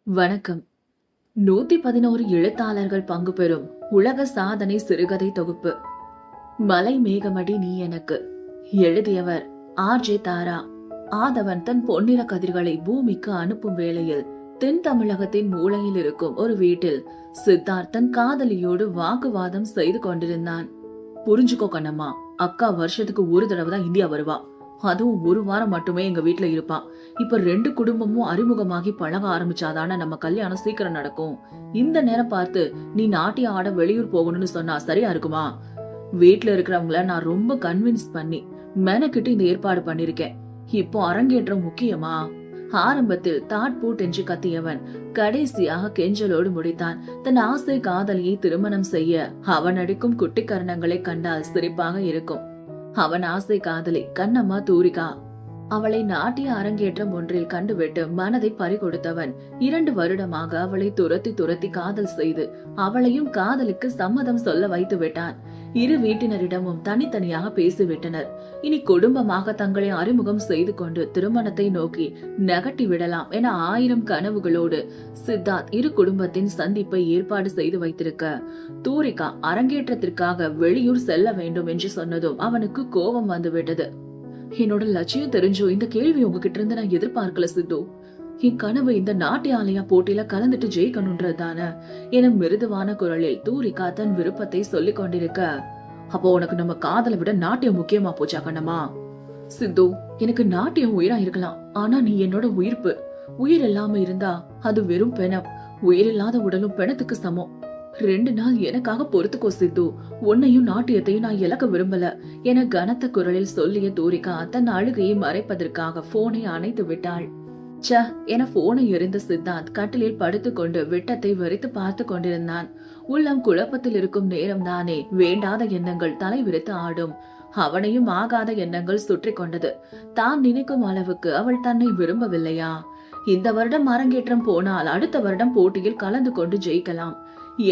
வணக்கம். 111 எழுத்தாளர்கள் பங்கு பெறும் உலக சாதனை சிறுகதை தொகுப்பு மலை மேகமடி நீ எனக்கு. எழுதியவர் ஆர்.ஜே. தாரா. ஆதவன் தன் பொன்னிற கதிர்களை பூமிக்கு அனுப்பும் வேளையில் தென் தமிழகத்தின் மூலையில் இருக்கும் ஒரு வீட்டில் சித்தார்த் தன் காதலியோடு வாக்குவாதம் செய்து கொண்டிருந்தான். புரிஞ்சுக்கோ கண்ணம்மா, அக்கா வருஷத்துக்கு ஒரு தடவை தான் இந்தியா வருவா. அதுவும் ஒரு வாரம் மட்டுமே எங்க வீட்டுல இருப்பான். இப்ப 2 குடும்பமும் அறிமுகமாகி பழக ஆரம்பிச்சாதானே நம்ம கல்யாணம் சீக்கிரம் நடக்கும். இந்த நேரம் பார்த்து நீ நாட்டிய ஆட வெளியூர் போகணும்னு சொன்னா சரியா இருக்குமா? வீட்டுல இருக்கிறவங்கள நான் ரொம்ப கன்வின்ஸ் பண்ணி மெனக்கிட்டு இந்த ஏற்பாடு பண்ணிருக்கேன். இப்போ அரங்கேற்றம் முக்கியமா? ஆரம்பத்தில் தாட்பூட் என்று கத்தியவன் கடைசியாக கெஞ்சலோடு முடித்தான். தன் ஆசை காதலியை திருமணம் செய்ய அவன் அடிக்கும் குட்டிக்கரணங்களை கண்டால் சிரிப்பாக இருக்கும். அவன் ஆசை காதலி கண்ணம்மா தூரிகா. அவளை நாட்டிய அரங்கேற்றம் ஒன்றில் கண்டுவிட்டு மனதை பறிகொடுத்தவன் 2 வருடமாக அவளை துரத்தி துரத்தி காதல் செய்து அவளையும் காதலுக்கு சம்மதம் சொல்ல வைத்து விட்டான். இரு வீட்டினரிடமும் தனித்தனியாக பேசிவிட்டனர். இனி குடும்பமாக தங்களை அறிமுகம் செய்து கொண்டு திருமணத்தை நோக்கி நகட்டி விடலாம் என 1000 கனவுகளோடு சித்தார்த் இரு குடும்பத்தின் சந்திப்பை ஏற்பாடு செய்து வைத்திருக்க, தூரிகா அரங்கேற்றத்திற்காக வெளியூர் செல்ல வேண்டும் என்று சொன்னதும் அவனுக்கு கோபம் வந்துவிட்டது. என்னோட லட்சியம் தெரிஞ்சோ இந்த கேள்வி உங்ககிட்ட இருந்து நான் எதிர்பார்க்கல சித்து. என் கனவு இந்த நாட்டிய ஆலயா போட்டியில கலந்துட்டு ஜெயிக்கணும்ன்றதானே என மிருதுவான குரலில் தூரிகா தன் விருப்பத்தை சொல்லிக் கொண்டிருக்க, அப்போ உனக்கு நம்ம காதலை விட நாட்டியம் முக்கியமா போச்சா கண்ணம்மா? சித்து, எனக்கு நாட்டியம் உயிரா இருக்கலாம், ஆனா நீ என்னோட உயிர்ப்பு. உயிர் இல்லாம இருந்தா அது வெறும் பிணம். உயிர் இல்லாத உடலும் பிணத்துக்கு சமம். 2 நாள் எனக்காக பொறுத்துக்கோ சித்து. உன்னையும் நாட்டியத்தையும் நான் இழக்க விரும்பல என கனத்த குரலில் சொல்லிய தூரிகா தன் அழுகையை மறைப்பதற்காக போனை அணைத்து விட்டாள். ச என போனை எறிந்த சித்தார்த் கட்டிலில் படுத்துக்கொண்டு விட்டத்தை வெறித்து பார்த்து கொண்டிருந்தான். உள்ளம் குழப்பத்தில் இருக்கும் நேரம் தானே வேண்டாத எண்ணங்கள் தலைவிரித்து ஆடும். அவனையும் ஆகாத எண்ணங்கள் சுற்றி கொண்டது. தான் நினைக்கும் அளவுக்கு அவள் தன்னை விரும்பவில்லையா? இந்த வருடம் அரங்கேற்றம் போனால் அடுத்த வருடம் போட்டியில் கலந்து கொண்டு ஜெயிக்கலாம்.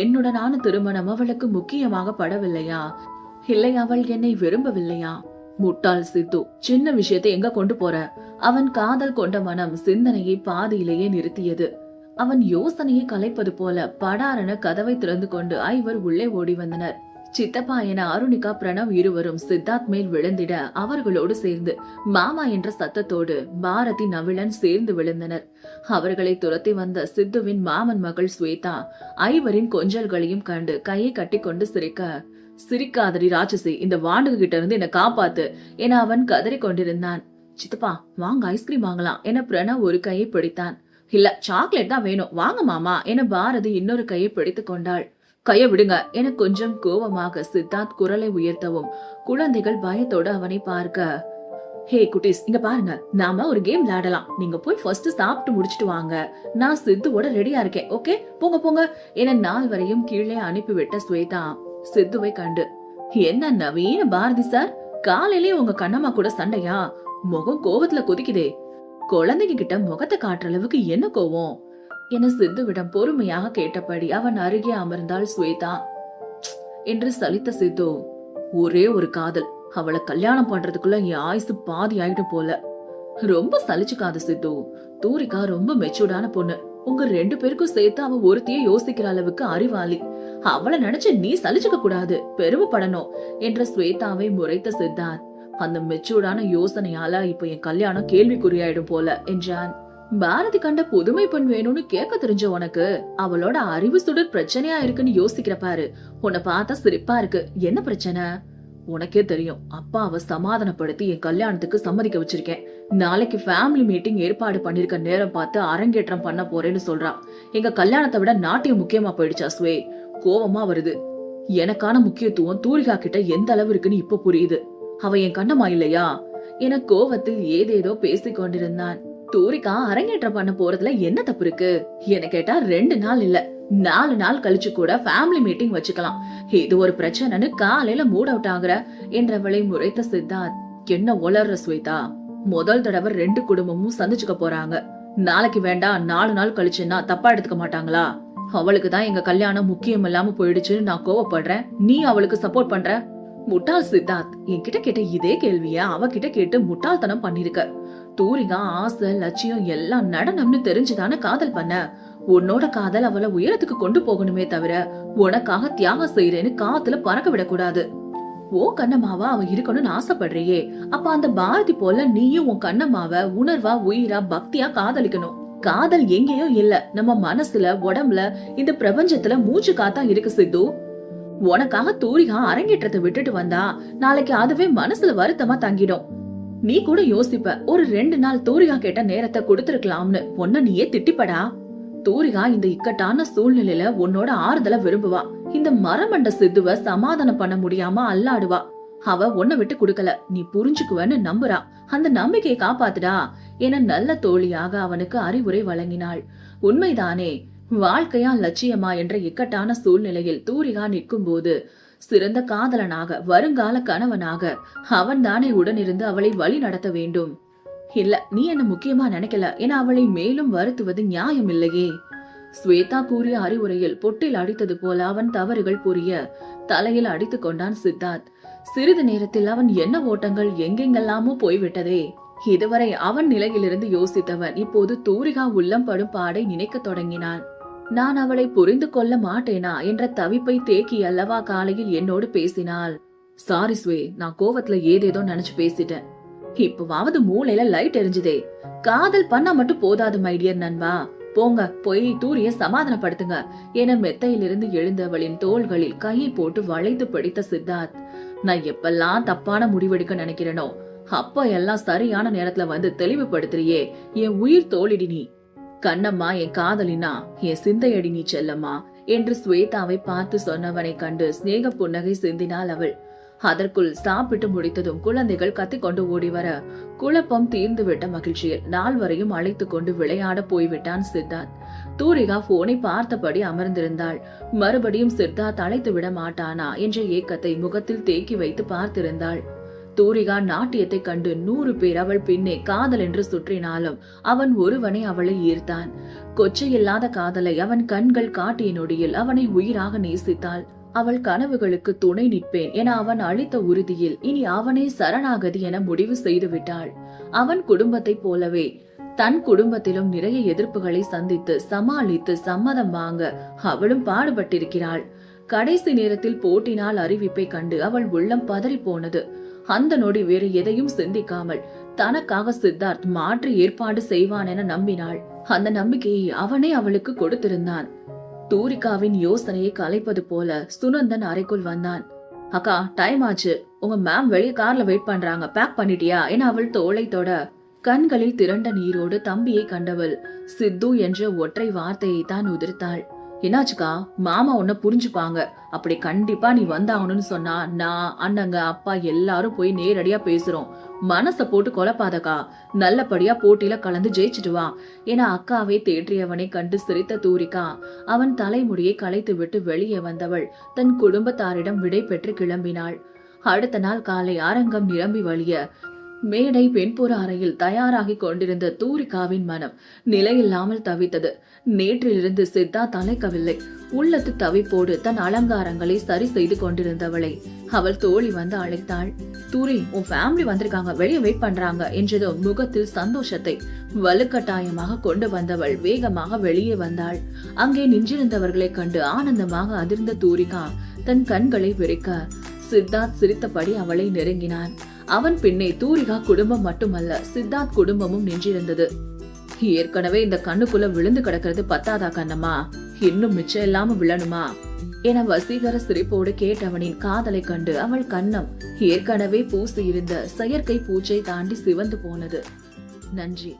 என்னுடனான திருமணம் அவளுக்கு முக்கியமாக படவில்லையா? இல்லை, அவள் என்னை விரும்பவில்லையா? முட்டாள் சித்து, சின்ன விஷயத்தை எங்க கொண்டு போற? அவன் காதல் கொண்ட மனம் சிந்தனையை பாதியிலேயே நிறுத்தியது. அவன் யோசனையை கலைப்பது போல படாரென கதவை திறந்து கொண்டு ஐவர் உள்ளே ஓடி வந்தனர். சித்தப்பா என அருணிகா, பிரணவ் இருவரும் சித்தார்த் மேல் விழுந்திட அவர்களோடு சேர்ந்து மாமா என்ற சத்தத்தோடு பாரதி, நவிலன் சேர்ந்து விழுந்தனர். அவர்களை துரத்தி வந்த சித்துவின் மாமன் மகள் ஸ்வேதா ஐவரின் கொஞ்சல்களையும் கண்டு கையை கட்டி கொண்டு சிரிக்காதடி ராட்சசி, இந்த வாண்டுக கிட்ட இருந்து என்ன காப்பாத்து என அவன் கதறி கொண்டிருந்தான். சித்தப்பா வாங்க, ஐஸ்கிரீம் வாங்கலாம் என பிரணவ் ஒரு கையை பிடித்தான். இல்ல, சாக்லேட் தான் வேணும், வாங்க மாமா என பாரதி இன்னொரு கையை பிடித்துக் கொண்டாள். கைய விடுங்க என கொஞ்சம் கோபமாக சித்தார்த் குரலை உயர்த்தவும் குழந்தைகள் பயத்தோடு அவனை பார்க்க, ஹே குட்டீஸ், இங்க பாருங்க, நாம ஒரு கேம் விளையாடலாம். நீங்க போய் ஃபர்ஸ்ட் சாப்பிட்டு முடிச்சிட்டு வாங்க, நான் சித்துவோட ரெடியா இருக்கேன். ஓகே, போங்க போங்க என 4 வரையும் கீழே அனுப்பிவிட்ட ஸ்வேதா சித்துவை கண்டு, என்ன நவீன பாரதி சார், காலையிலேயே உங்க கண்ணம்மா கூட சண்டையா? முகம் கோவத்துல கொதிக்குதே. குழந்தைங்க கிட்ட முகத்தை காட்டுற அளவுக்கு என்ன கோவம் என சித்துவிடம் பொறுமையாக கேட்டபடி அவன் அருகே அமர்ந்தாள் ஸ்வேதா. என்று சலித்த சித்து, ஒரே ஒரு காதல், அவளை கல்யாணம் பண்றதுக்குள்ள என் ஆயுசு பாதி ஆயிடும் போல. ரொம்ப சலிச்சுக்காத சித்து. தூரிகா ரொம்ப மெச்சூர்டான பொண்ணு. உங்க 2 பேருக்கும் சேர்த்து அவ ஒருத்தையே யோசிக்கிற அளவுக்கு அறிவாளி. அவளை நினைச்சு நீ சலிச்சுக்க கூடாது, பெருமைப்படணும் என்ற ஸ்வேதாவை முறைத்த சித்தார்த், அந்த மெச்சூர்டான யோசனையால இப்ப என் கல்யாணம் கேள்விக்குறியாயிடும் போல என்றான். பாரதி கண்ட புதுமை பெண் வேணும்னு கேட்க தெரிஞ்ச உனக்கு அவளோட அறிவு சுடர் பிரச்சனையா இருக்குன்னு யோசிக்கிற பாரு. உன்னை பார்த்தா சிரிப்பா இருக்கு. என்ன பிரச்சனை? உனக்கே தெரியும், அப்பா அவ சமாதானப்படுத்தி என் கல்யாணத்துக்கு சம்மதிக்க வச்சிருக்கேன். நாளைக்கு ஃபேமிலி மீட்டிங் ஏற்பாடு பண்ணிருக்க நேரம் பார்த்து அரங்கேற்றம் பண்ண போறேன்னு சொல்றா. எங்க கல்யாணத்தை விட நாட்டியம் முக்கியமா போயிடுச்சா ஸ்வே? கோவமா வருது. எனக்கான முக்கியத்துவம் தூரிகா கிட்ட எந்த அளவு இருக்குன்னு இப்ப புரியுது. அவ என் கண்ணம்மா இல்லையா என கோவத்தில் ஏதேதோ பேசிக் கொண்டிருந்தான். தூரிகா அரங்கேற்றம் பண்ண போறதுல என்ன தப்பு இருக்கு என கேட்டா 2 நாள் இல்ல 4 நாள் கழிச்சு கூட ஃபேமிலி மீட்டிங் வச்சுக்கலாம். இது ஒரு பிரச்சனைன்னு காலையில மூட் அவுட் ஆகுற என்றவளை முறைத்த சித்தார்த், என்ன ஒளர்ற ஸ்வேதா? முதல் தடவை 2 குடும்பமும் சந்திச்சுக்க போறாங்க. நாளைக்கு வேண்டாம், 4 நாள் கழிச்சுன்னா தப்பா எடுத்துக்க மாட்டாங்களா? அவளுக்கு தான் எங்க கல்யாணம் முக்கியம் இல்லாம போயிடுச்சுன்னு நான் கோவப்படுறேன், நீ அவளுக்கு சப்போர்ட் பண்ற. முட்டாள் சித்தார்த், என்கிட்ட கேட்ட இதே கேள்விய அவகிட்ட கேட்டு முட்டாள்தனம் பண்ணிருக்க. தூரிகா ஆசை லட்சியம் எல்லாம் நடனம்னு தெரிஞ்சுதானே காதல் பண்ண. உன்னோட காதல் அவளை உயரத்துக்கு கொண்டு போகணுமே தவிர உனக்காக தியாகம் செய்யறேன்னு காத்துல பறக்க விடக்கூடாது. ஓ கண்ணம்மாவா அவ இருக்கணும்னு ஆசைப்படுறியே, அப்ப அந்த பாரதி போல நீயும் உன் கண்ணம்மாவ உணர்வா உயிரா பக்தியா காதலிக்கணும். காதல் எங்கேயோ இல்ல, நம்ம மனசுல உடம்புல இந்த பிரபஞ்சத்துல மூச்சு காத்தா இருக்கு சித்து. உனக்காக தூரிகா அரங்கேற்றத்தை விட்டுட்டு வந்தா நாளைக்கு அதுவே மனசுல வருத்தமா தங்கிடும். நீ கூட யோசிப்ப, ஒரு 2 நாள் தூரிகா கேட்ட நேரத்தை கொடுத்திருக்கலாம்னு. உன்ன நீயே திட்டிப்படா. தூரிகா இந்த இக்கட்டான சூழ்நிலையில உன்னோட ஆறுதல விரும்புவா. இந்த மரமண்ட சித்துவ சமாதானம் பண்ண முடியாம அல்லாடுவா. அவ உன்னை விட்டு குடுக்கல, நீ புரிஞ்சுக்குவன்னு நம்புறா. அந்த நம்பிக்கையை காப்பாத்துடா என நல்ல தோழியாக அவனுக்கு அறிவுரை வழங்கினாள். உண்மைதானே, வாழ்க்கையா லட்சியமா என்ற இக்கட்டான சூழ்நிலையில் தூரிகா நிற்கும் போது சிறந்த காதலனாக வருங்கால கணவனாக அவன் தானே உடனிருந்து அவளை வழி நடத்த வேண்டும். இல்ல, நீ என்ன முக்கியமா நினைக்கல என அவளை மேலும் வருத்துவது நியாயம் இல்லையே. ஸ்வேதா கூறிய அறிவுரையில் பொட்டில் அடித்தது போல அவன் தவறுகள் புரிய தலையில் அடித்து கொண்டான் சித்தார்த். சிறிது நேரத்தில் அவன் என்ன ஓட்டங்கள் எங்கெங்கெல்லாமோ போய்விட்டதே. இதுவரை அவன் நிலையிலிருந்து யோசித்தவன் இப்போது தூரிகா உள்ளம் படும் பாடை நினைக்க தொடங்கினான். நான் அவளை புரிந்து கொள்ள மாட்டேனா என்ற தவிப்பை தேக்கி அல்லவா காலையில் என்னோடு பேசினாள். சாரி ஸ்வே, நான் கோவத்துல ஏதேதோ நினைச்சு பேசிட்டேன். இப்பவாவது மூளையில லைட் எரிஞ்சுதே. காதல் பண்ணா மட்டும் போதாது மைடியர் நண்பா, போங்க போய் தூரிய சமாதானப்படுத்துங்க என மெத்தையிலிருந்து எழுந்தவளின் தோள்களில் கையை போட்டு வளைத்து பிடித்த சித்தார்த். நான் எப்பெல்லாம் தப்பான முடிவெடுக்க நினைக்கிறேனோ அப்ப எல்லாம் சரியான நேரத்துல வந்து தெளிவுபடுத்துறியே என் உயிர் தோழிடி நீ. கண்ணம்மா என் காதலினா, என் சிந்தையடி நீ செல்லம்மா என்று ஸ்வேதாவை பார்த்து சொன்னவனை கண்டு சிநேக புன்னகை சிந்தினாள் அவள். அதற்குள் சாப்பிட்டு முடித்ததும் குழந்தைகள் கத்திக்கொண்டு ஓடி வர குழப்பம் தீர்ந்து விட்ட மகிழ்ச்சியில் நால்வரையும் அழைத்து கொண்டு விளையாட போய்விட்டான் சித்தார்த். தூரிகா போனை பார்த்தபடி அமர்ந்திருந்தாள். மறுபடியும் சித்தார்த் அழைத்து விட மாட்டானா என்ற ஏக்கத்தை முகத்தில் தேக்கி வைத்து பார்த்திருந்தாள். தூரிகா நாட்டியத்தை கண்டு 100 பேர் அவள் பின்னே காதல் என்று சுற்றினாலும் அவன் ஒருவனை அவளை ஈர்த்தான். கொச்சையில்லாத காதலை அவன் கண்கள் காட்டிய நொடியில் அவனை உயிராக நேசித்தாள். அவள் கனவுகளுக்கு துணை நிற்பேன் என அவன் அளித்த உறுதியில் இனி அவனே சரணாகதி என முடிவு செய்து விட்டாள். அவன் குடும்பத்தைப் போலவே தன் குடும்பத்திலும் நிறைய எதிர்ப்புகளை சந்தித்து சமாளித்து சம்மதம் வாங்க அவளும் பாடுபட்டிருக்கிறாள். கடைசி நேரத்தில் போட்டினால் அறிவிப்பை கண்டு அவள் உள்ளம் பதறி போனது. அந்த நொடி வேறு எதையும் சிந்திக்காமல் தனக்காக சித்தார்த் மாற்று ஏற்பாடு செய்வான் என நம்பினாள். அந்த நம்பிக்கையை அவனே அவளுக்கு கொடுத்திருந்தான். தூரிகாவின் யோசனையை கலைப்பது போல சுனந்தன் அறைக்குள் வந்தான். அக்கா, டைம் ஆச்சு, உங்க மேம் வெளியே கார்ல வெயிட் பண்றாங்க, பேக் பண்ணிட்டியா என அவள் தோளை தொட கண்களில் திரண்ட நீரோடு தம்பியை கண்டவள் சித்து என்ற ஒற்றை வார்த்தையை தான் உதிர்த்தாள். என்னாச்சுக்கா, மாமா உன்ன புரிஞ்சுப்பாங்க, அப்படி கண்டிப்பா நீ வந்தாகணும்னு சொன்னா நான் அண்ணங்க அப்பா எல்லாரும் போய் நேரடியா பேசுறோம், மனச போட்டு கொலப்பாதக்கா, நல்லபடியா போட்டியில கலந்து ஜெயிச்சுட்டு வா என அக்காவை தேற்றியவனை கண்டு சிரித்த தூரிகா அவன் தலைமுடியை களைத்து விட்டு வெளியே வந்தவள் தன் குடும்பத்தாரிடம் விடை பெற்று கிளம்பினாள். அடுத்த நாள் காலை அரங்கம் நிரம்பி வழிய மேடை பெண்புற அறையில் தயாராகி கொண்டிருந்த தூரிகாவின் மனம் நிலையில்லாமல் தவித்தது. நேற்றிலிருந்து சித்தா தலைக்கவில்லை. உள்ளத்து தவிப்போடு தன் அலங்காரங்களை சரி செய்து கொண்டிருந்தவளை அவள் தோழி வந்து அழைத்தாள். தூரி, உன் ஃபேமிலி வந்திருக்காங்க, வெளியே வெயிட் பண்றாங்க என்றதும் முகத்தில் சந்தோஷத்தை வலுக்கட்டாயமாக கொண்டு வந்தவள் வேகமாக வெளியே வந்தாள். அங்கே நின்றிருந்தவர்களை கண்டு ஆனந்தமாக அதிர்ந்த தூரிகா தன் கண்களை விரிக்க சித்தார்த் சிரித்தபடி அவளை நெருங்கினான். அவன் பின்னே தூரிகா குடும்பம் மட்டுமல்ல சித்தார்த் குடும்பமும் நின்றிருந்தது. ஏற்கனவே இந்த கண்ணுக்குள்ள விழுந்து கிடக்கிறது பத்தாதா கண்ணம்மா, இன்னும் மிச்சம் இல்லாம விழணுமா என வசீகர சிரிப்போடு கேட்டவனின் காதலை கண்டு அவள் கண்ணம் ஏற்கனவே பூசி இருந்த செயற்கை பூச்சை தாண்டி சிவந்து போனது. நன்றி.